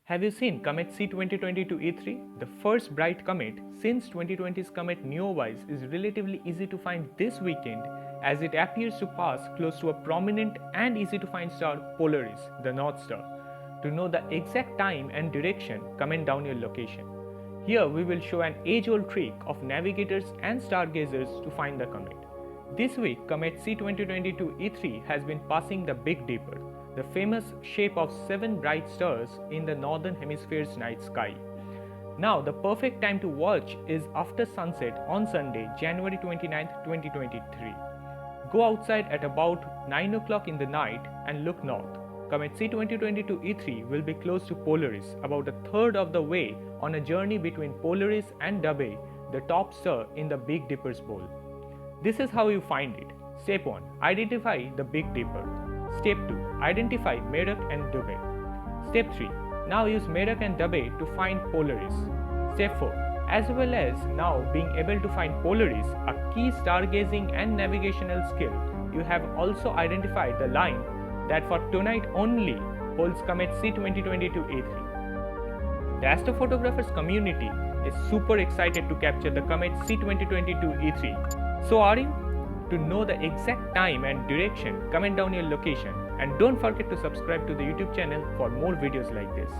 Have you seen Comet C 2022 E3? The first bright comet since 2020's comet Neowise is relatively easy to find this weekend as it appears to pass close to a prominent and easy to find star Polaries, the North Star. To know the exact time and direction, comment down your location. Here we will show an age-old trick of navigators and stargazers to find the comet. This week, Comet C 2022 E3 has been passing the Big Dipper, the famous shape of 7 bright stars in the northern hemisphere's night sky. Now, the perfect time to watch is after sunset on Sunday, January 29, 2023. Go outside at about 9 o'clock in the night and look north. Comet C 2022 E3 will be close to Polaris, about a third of the way on a journey between Polaris and Dubhe, the top star in the Big Dipper's bowl. This is how you find it. Step 1. Identify the Big Dipper. Step 2. Identify Merak and Dubhe. Step 3. Now use Merak and Dubhe to find Polaris. Step 4. As well as now being able to find Polaris, a key stargazing and navigational skill, you have also identified the line that for tonight only holds Comet C 2022 E3. The astrophotographers community is super excited to capture the Comet C 2022 E3. So are you? To know the exact time and direction, comment down your location and don't forget to subscribe to the YouTube channel for more videos like this.